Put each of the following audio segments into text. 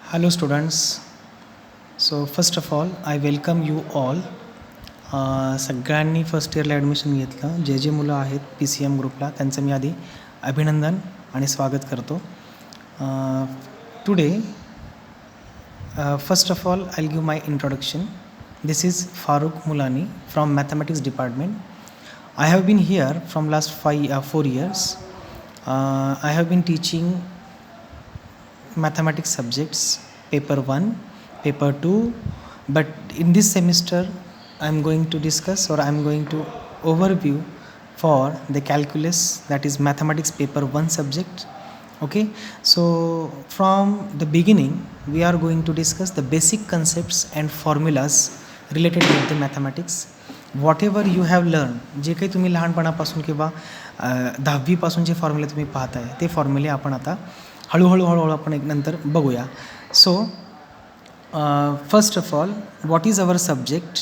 Hello students. So first of all, I welcome you all. सगळ्यांनी first इयरला admission घेतलं. जे जे मुलं आहेत PCM ग्रुपला त्यांचं मी आधी अभिनंदन आणि स्वागत करतो. Today first of all I'll give my introduction. This is Farooq Mulani from Mathematics Department. I have been here from last 4 years. I have been teaching mathematics subjects, paper 1, paper 2, but in this semester I'm going to discuss or I'm going to overview for the calculus, that is mathematics paper 1 subject. Okay, so from the beginning we are going to discuss the basic concepts and formulas related with the mathematics. Whatever you have learned, जे काही तुम्ही लहानपणापासून किंवा 10वीपासून जे फॉर्म्युले तुम्ही पाहताय ते फॉर्म्युले आपण आता हळूहळू आपण एक नंतर बघूया. So first of all, what is our subject?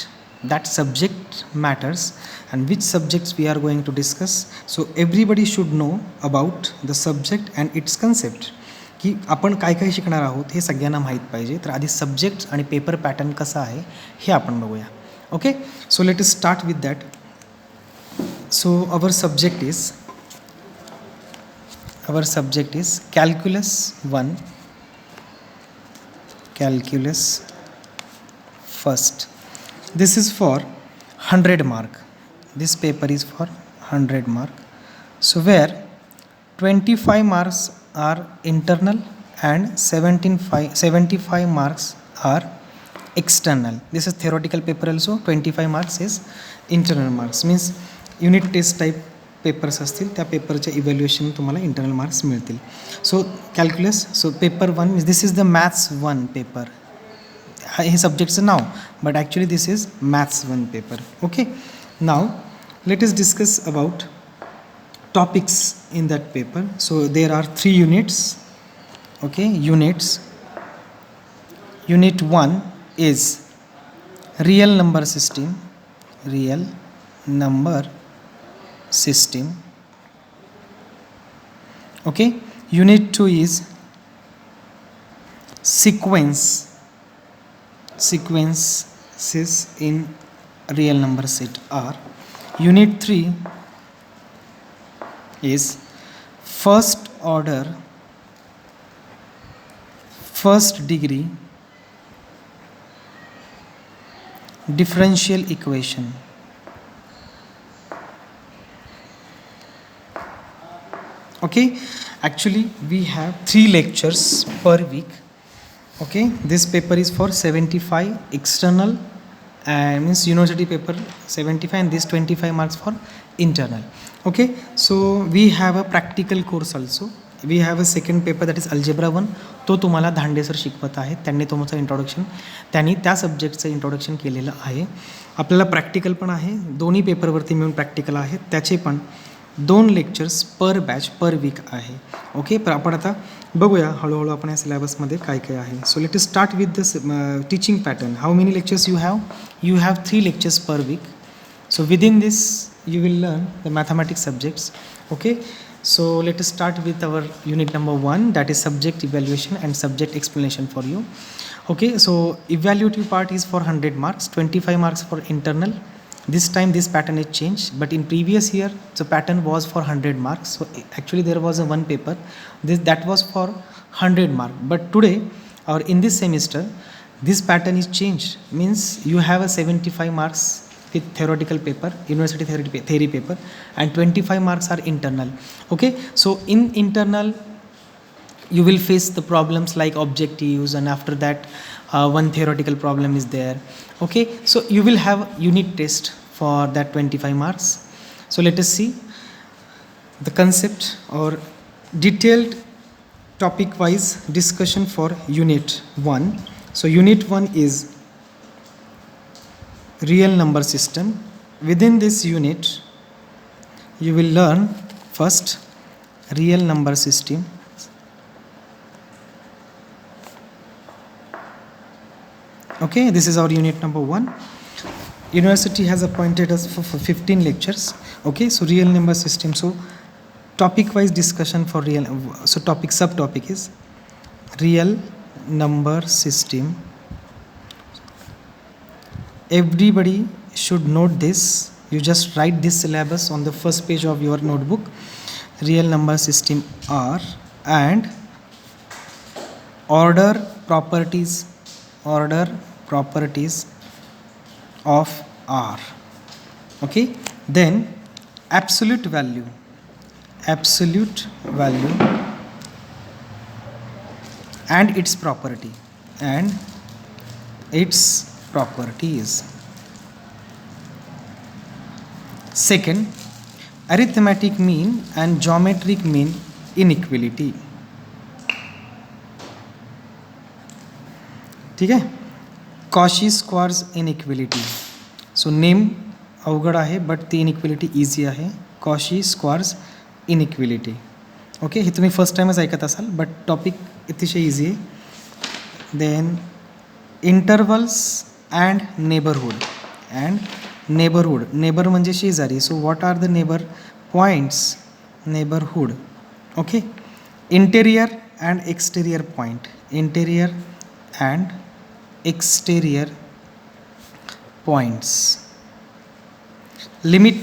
That subject matters and which subjects we are going to discuss. So everybody should know about the subject and its concept. की आपण काय काय शिकणार आहोत हे सगळ्यांना माहीत पाहिजे. तर आधी सब्जेक्ट आणि पेपर पॅटर्न कसा आहे हे आपण बघूया. Okay, so let us start with that. So our subject is calculus 1, calculus first. This is for 100 mark. This paper is for 100 mark. So where 25 marks are internal and 75 marks are external. This is theoretical paper also. 25 marks is internal marks, means unit test type papers असतील त्या पेपरच्या evaluation तुम्हाला internal marks मिळतील. So calculus, so paper 1, this is the maths 1 paper. हे सब्जेक्टचं नाव, but actually this is maths 1 paper. Okay, now let us discuss about topics in that paper. So there are 3 units. Okay, units. Unit 1 is real number system. Real number system. Okay, unit 2 is sequences in real number set R. Unit 3 is first order, first degree differential equation. Okay, actually we have 3 lectures per week. Okay, this paper is for 75 external and means university paper 75 and this 25 marks for internal. Okay, so we have a practical course also. We have a second paper that is algebra 1. तो तुम्हाला Dhande sir शिकवत आहेत. त्यांनी तुमचं introduction, त्यांनी त्या सब्जेक्टचं introduction केलेलं आहे. आपल्याला प्रॅक्टिकल पण आहे, दोन्ही पेपरवरती मिळून प्रॅक्टिकल आहेत. त्याचे पण 2 लेक्चर्स पर बॅच पर वीक आहे. ओके, पण आपण आता बघूया हळूहळू आपण या सिलेबसमध्ये काय काय आहे. So let us start with the teaching pattern. How many lectures you have? You have 3 lectures per week. So within this you will learn the mathematics subjects. Okay, so let us start with our unit number 1, that is subject evaluation and subject explanation for you. Okay, so evaluative part is for 100 marks, 25 marks for internal. This time this pattern is changed, but in previous year the pattern was for 100 marks. So actually there was a one paper that was for 100 mark, but today or in this semester this pattern is changed, means you have a 75 marks with theoretical paper, university theory paper, and 25 marks are internal. Okay, so in internal you will face the problems like objectives, and after that one theoretical problem is there. Okay, so you will have unit test for that 25 marks. So let us see the concept or detailed topic wise discussion for unit 1. So unit 1 is real number system. Within this unit you will learn first real number system. Okay, this is our unit number 1. University has appointed us for 15 lectures. Okay, so real number system. So topic wise discussion for real. So subtopic is real number system. Everybody should note this. You just write this syllabus on the first page of your notebook. Real number system R and order properties of R. Okay, then absolute value and its properties. Second, arithmetic mean and geometric mean inequality. ठीक है, Cauchy Schwarz inequality. So name अवघड आहे but ती inequality easy आहे. Cauchy Schwarz inequality. Okay, हे तुम्ही first टाईमच ऐकत असाल बट टॉपिक अतिशय इझी आहे. Then intervals and neighbourhood. Neighbour म्हणजे शेजारी. So what are the neighbour points? Neighbourhood. Okay, interior and exterior point. Interior and exterior points. Limit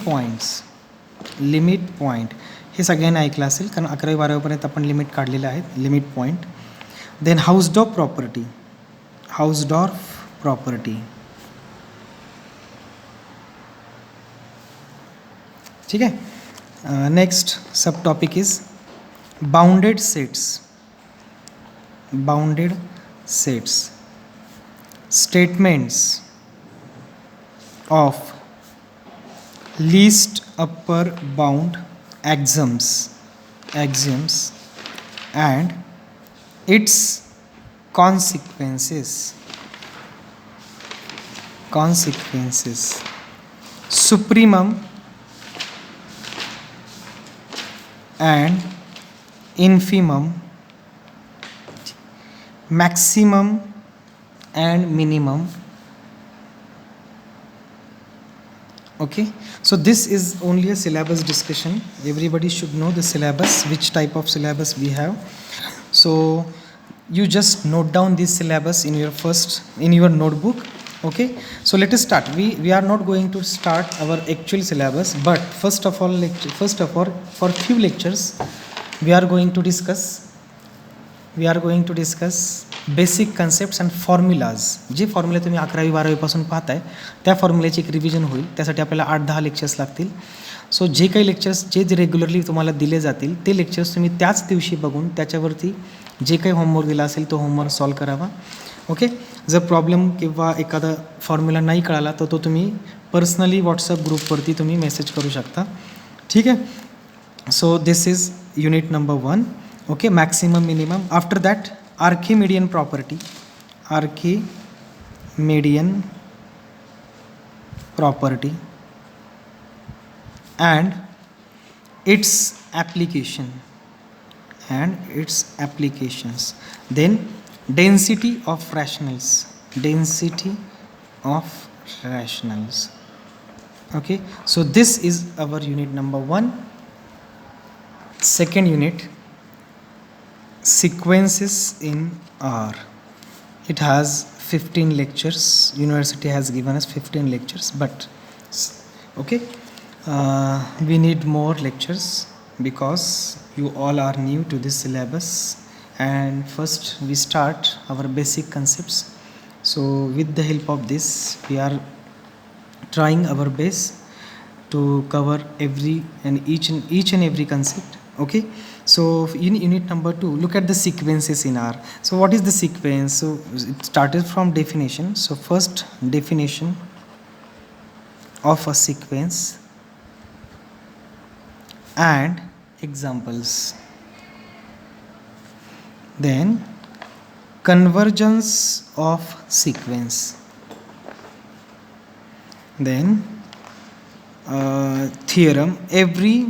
point हे सगळ्यांनी ऐकलं असेल कारण 11वी-12वीपर्यंत आपण लिमिट काढलेले आहेत. Limit point. Then हाऊसडॉर्फ property. ठीक आहे. नेक्स्ट सब topic is bounded sets. Statements of least upper bound axioms and its consequences. Supremum and infimum. Maximum and minimum. Okay, so this is only a syllabus discussion. Everybody should know the syllabus, which type of syllabus we have. So you just note down this syllabus in your notebook. Okay, so let us start. We are not going to start our actual syllabus, but first of all for few lectures we are going to discuss basic concepts and formulas. जे फॉर्म्युले तुम्ही 11वी-12वीपासून पाहताय त्या फॉर्म्युल्याची एक revision होईल. त्यासाठी आपल्याला 8-10 लेक्चर्स लागतील. सो जे काही लेक्चर्स जे रेग्युलरली तुम्हाला दिले जातील ते लेक्चर्स तुम्ही त्याच दिवशी बघून त्याच्यावरती जे काही होमवर्क दिला असेल तो होमवर्क सॉल्व करावा. ओके, जर प्रॉब्लेम किंवा एखादा फॉर्म्युला नाही कळाला तर तो तुम्ही पर्सनली व्हॉट्सअप ग्रुपवरती तुम्ही मेसेज करू शकता. ठीक आहे. So this is unit number 1. Okay, maximum minimum. After that Archimedean property and its applications. Then density of rationals. Okay, so this is our unit number 1. Second unit, sequences in R. It has 15 lectures. University has given us 15 lectures, but okay, we need more lectures because you all are new to this syllabus, and first we start our basic concepts. So with the help of this we are trying our best to cover each and every concept. Okay, so in unit number 2, look at the sequences in R. So what is the sequence? So it started from definition. So first definition of a sequence and examples. Then convergence of sequence. Then theorem. Every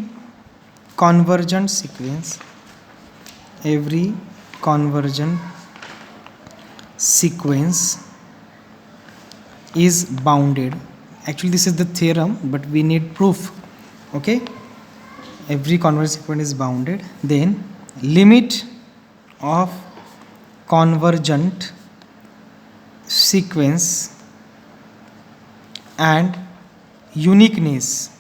convergent sequence is bounded. Actually this is the theorem, but we need proof. Okay, every convergent sequence is bounded. Then limit of convergent sequence and uniqueness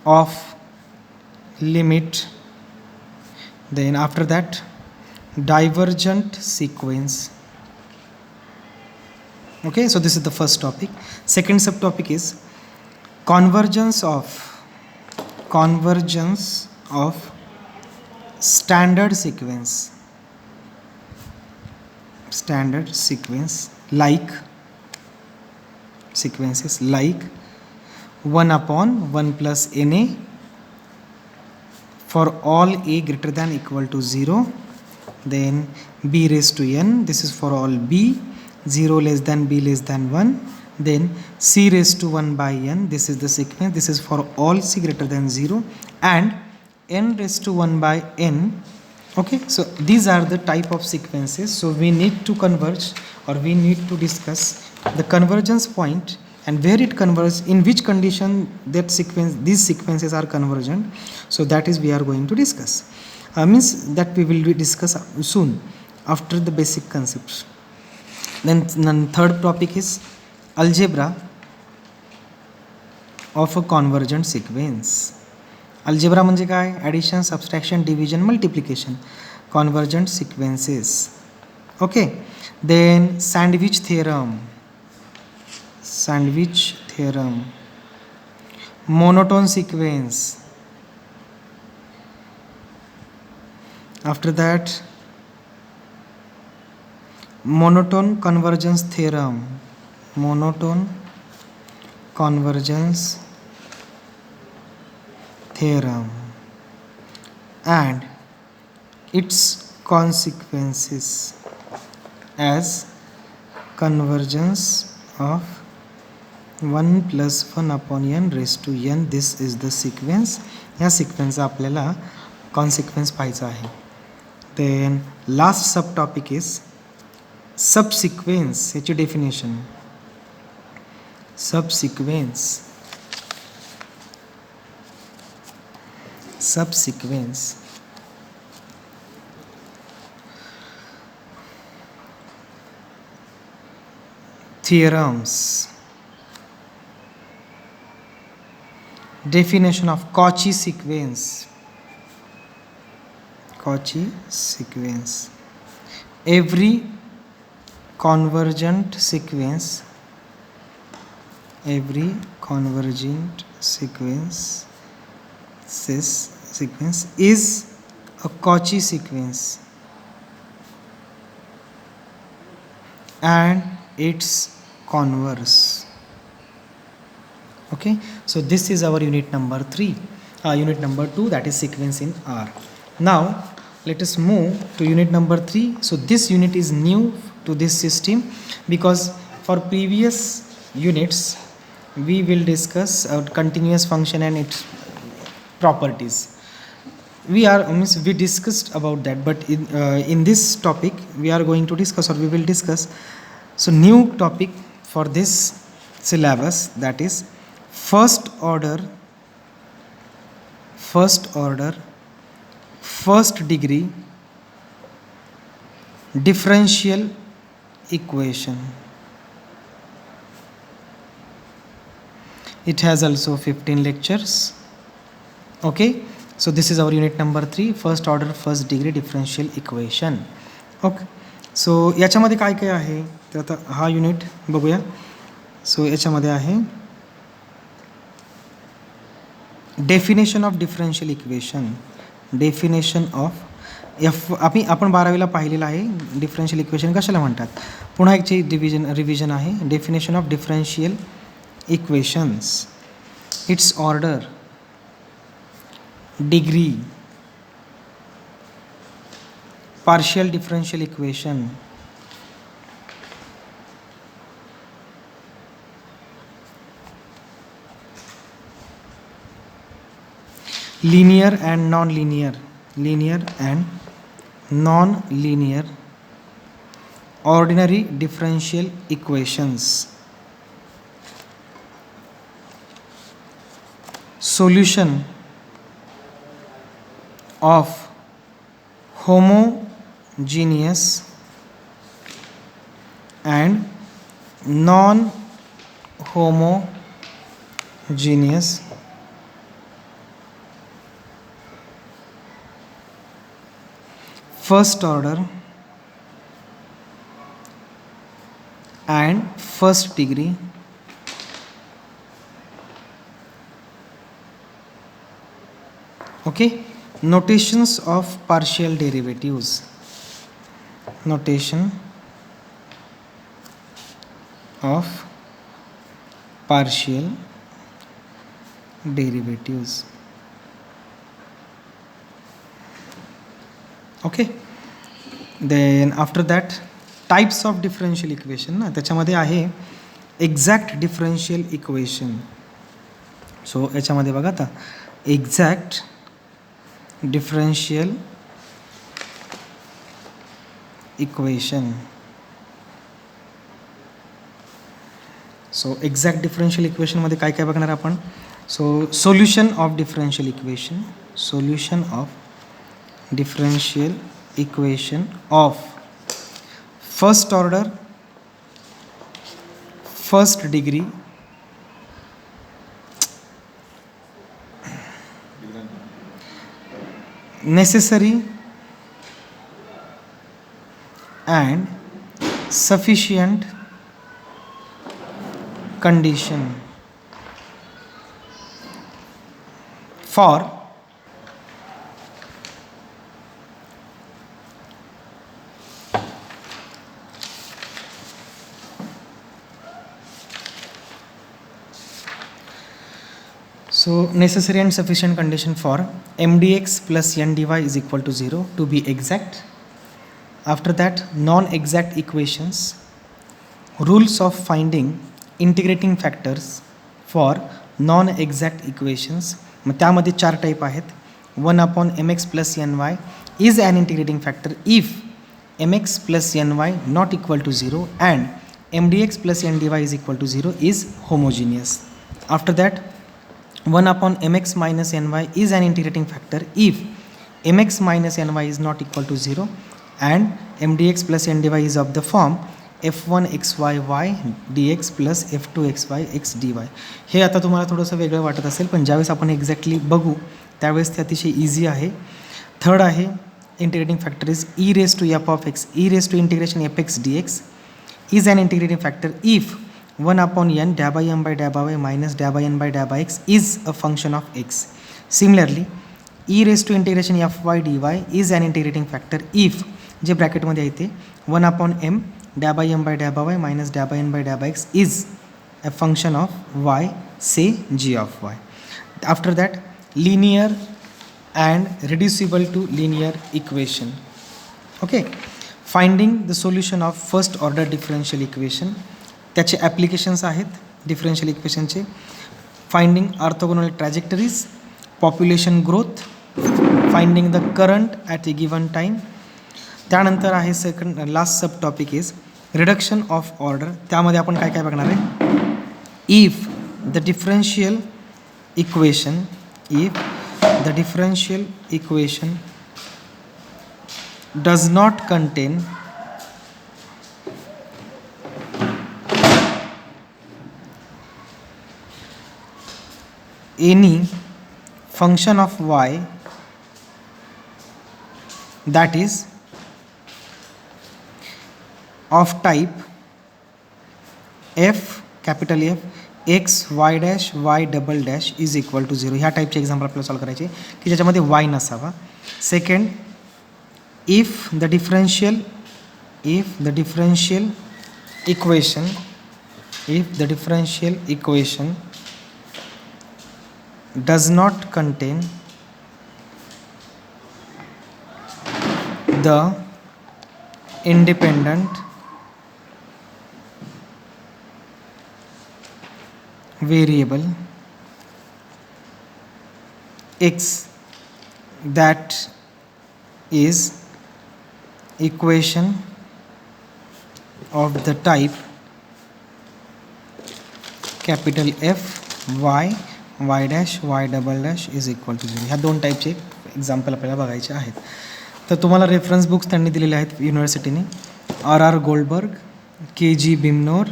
of limit. Then after that, divergent sequence. Okay, so this is the first topic. Second subtopic is convergence of standard sequence like sequences like 1 upon 1 plus na for all a greater than equal to 0, then b raised to n, this is for all b 0 less than b less than 1, then c raised to 1 by n, this is the sequence, this is for all c greater than 0, and n raised to 1 by n. Okay, so these are the type of sequences. So we need to converge, or we need to discuss the convergence point and where it converges, in which condition that sequence, these sequences are convergent. So that is we are going to discuss. Means that we will discuss soon after the basic concepts. Then third topic is algebra of a convergent sequence. Algebra म्हणजे काय? Addition, subtraction, division, multiplication, convergent sequences. Okay, then sandwich theorem, monotone sequence. After that monotone convergence theorem, monotone convergence theorem and its consequences as convergence of 1 plus 1 upon n raised to n. This is the sequence. या sequence आपल्याला consequence पाहायचा आहे. Then last subtopic is subsequence. याची definition. Subsequence theorems. Definition of Cauchy sequence. Every convergent sequence is a Cauchy sequence and its converse. Okay, so this is our unit number 3. Unit number 2, that is sequence in R. Now let us move to unit number 3. So this unit is new to this system because for previous units we will discuss continuous function and its properties. We discussed about that, but in this topic we are going to discuss, or we will discuss, so new topic for this syllabus, that is first order first degree differential equation. It has also 15 lectures. Okay, so this is our unit number 3, first order first degree differential equation. Okay, so याच्यामध्ये काय काय आहे तर आता हा unit बघूया. सो याच्यामध्ये आहे definition of differential equation. Definition of आपण 12वीला पाहिलेलं आहे. डिफरन्शियल इक्वेशन कशाला म्हणतात, पुन्हा एकची रिव्हिजन आहे. Definition of differential equations, it's order, degree, partial differential equation, linear and non-linear, ordinary differential equations, solution of homogeneous and non-homogeneous first order and first degree okay. Notations of partial derivatives. Notation of partial derivatives. Okay. Then after that types of differential equation ना त्याच्यामध्ये आहे exact differential equation. सो याच्यामध्ये बघा आता exact differential equation. So exact differential इक्वेशनमध्ये काय काय बघणार आपण. So solution of differential equation. Solution of differential equation of first order, first degree, necessary and sufficient condition for so necessary and sufficient condition for m dx plus n dy is equal to 0 to be exact. After that non-exact equations, rules of finding integrating factors for non-exact equations. मग त्यामध्ये 4 type आहेत. 1/mx plus ny is an integrating factor if mx plus ny not equal to 0 and m dx plus n dy is equal to 0 is homogeneous. After that 1/mx minus ny is an integrating factor if mx minus ny is not equal to 0 and m dx plus n dy is of the form f1 xy y dx plus f2 xy x dy. हे आता तुम्हाला थोडंसं वेगळं वाटत असेल पण ज्यावेळेस आपण exactly बघू त्यावेळेस ते अतिशय इझी आहे. थर्ड आहे integrating factor is e raised to f of x e raised to integration fx dx is an integrating factor if 1/n dA by m by dA by y minus dA by n by dA by x is a function of x. Similarly, e raised to integration fy dy is an integrating factor if जे ब्रॅकेटमध्ये आहे ते 1/m dA by m by dA by y minus dA by n by dA by x is a function of y, say g of y. After that, linear and reducible to linear equation. Okay, finding the solution of first order differential equation. त्याचे applications आहेत differential इक्वेशनचे. Finding orthogonal trajectories, population growth, finding the current at a given time. त्यानंतर आहे second last sub topic is reduction of order. त्यामध्ये आपण काय काय बघणार आहे. If the differential equation does not contain any function of y that is of type f capital F x y dash y double dash is equal to 0. ह्या टाईपचे example आपल्याला solve करायचे की ज्याच्यामध्ये y नसावा. Second, if the differential equation does not contain the independent variable x, that is equation of the type capital F y y dash y double dash is equal to 0. ह्या दोन टाईपचे example आपल्याला बघायचे आहेत. तर तुम्हाला reference books त्यांनी दिलेले आहेत युनिव्हर्सिटीने. R Goldberg, KG Binmore,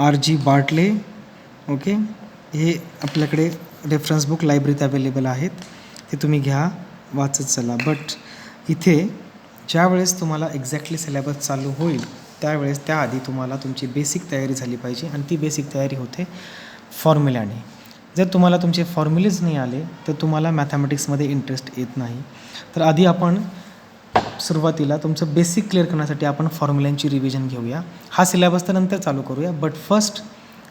RG Bartle. Okay, हे आपल्याकडे रेफरन्स बुक लायब्ररीत अवेलेबल आहेत. ते तुम्ही घ्या, वाचत चला. बट इथे ज्यावेळेस तुम्हाला एक्झॅक्टली सिलेबस चालू होईल त्यावेळेस त्याआधी तुम्हाला तुमची बेसिक तयारी झाली पाहिजे, आणि ती बेसिक तयारी होते फॉर्म्युल्याने. जर तुम्हाला तुमचे फॉर्म्युलेज नाही आले तर तुम्हाला मॅथमॅटिक्समध्ये इंटरेस्ट येत नाही. तर आधी आपण सुरुवातीला तुमचं बेसिक क्लिअर करण्यासाठी आपण फॉर्म्युल्यांची रिव्हिजन घेऊया. हा सिलेबस तर नंतर चालू करूया, बट फर्स्ट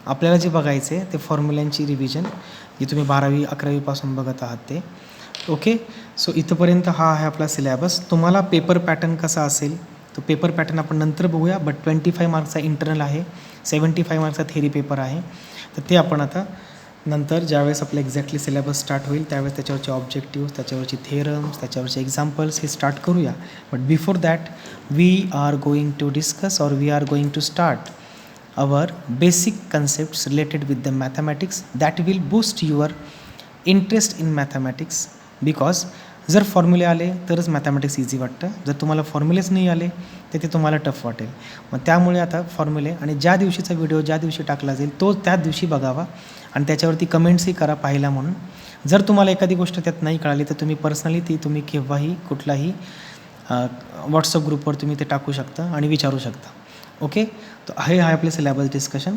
आपल्याला जे बघायचं आहे ते फॉर्म्युल्यांची रिव्हिजन, जे तुम्ही 12वी-11वीपासून बघत आहात ते. ओके, सो इथंपर्यंत हा आहे आपला सिलेबस. तुम्हाला पेपर पॅटर्न कसा असेल तो पेपर पॅटर्न आपण नंतर बघूया. बट 25 मार्क्सचा इंटरनल आहे, 75 मार्क्सचा थेरी पेपर आहे. तर ते आपण आता नंतर ज्यावेळेस आपलं एक्झॅक्टली सिलेबस स्टार्ट होईल त्यावेळेस त्याच्यावरचे ऑब्जेक्टिव्ह, त्याच्यावरचे थेरम्स, त्याच्यावरचे एक्झाम्पल्स हे स्टार्ट करूया. But before that we are going to discuss और we are going to start our basic concepts related with the mathematics that will boost your interest in mathematics. because जर फॉर्म्युले आले तरच mathematics easy वाटतं, जर तुम्हाला फॉर्म्युलेच नाही आले तर ते तुम्हाला टफ वाटेल. मग त्यामुळे आता फॉर्म्युले, आणि ज्या दिवशीचा व्हिडिओ ज्या दिवशी टाकला जाईल तो त्याच दिवशी बघावा आणि त्याच्यावरती कमेंट्सही करा पाहिला म्हणून. जर तुम्हाला एखादी गोष्ट त्यात नाही कळाली तर तुम्ही पर्सनली ती तुम्ही केव्हाही कुठलाही व्हॉट्सअप ग्रुपवर तुम्ही ते टाकू शकता आणि विचारू शकता. ओके, तर हे आहे आपले सिलेबस डिस्कशन.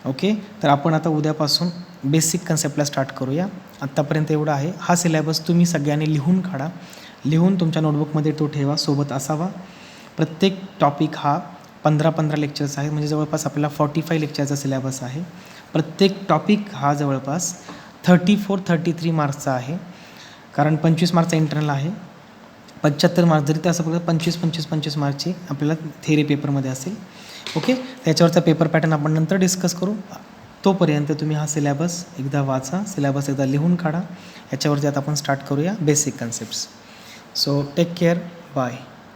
ओके, तर आपण आता उद्यापासून बेसिक कन्सेप्टला स्टार्ट करूया. आत्तापर्यंत एवढं आहे. हा सिलेबस तुम्ही सगळ्यांनी लिहून काढा, लिहून तुमच्या नोटबुकमध्ये तो ठेवा, सोबत असावा. प्रत्येक टॉपिक हा 15-15 लेक्चर्स आहे, म्हणजे जवळपास आपल्याला 45 लेक्चरचा सिलेबस आहे. प्रत्येक टॉपिक हा जवळपास 34-33 मार्क्सचा आहे, कारण 25 मार्क्सचा इंटरनल आहे. 75 मार्क्स जरी असं बघा 25-25-25 मार्क्सची आपल्याला थेरी पेपरमध्ये असेल. ओके, त्याच्यावरचा पेपर पॅटर्न आपण नंतर डिस्कस करू. तोपर्यंत तुम्ही हा सिलेबस एकदा वाचा, सिलेबस एकदा लिहून काढा. याच्यावरती आता आपण स्टार्ट करूया basic concepts. So take care, bye.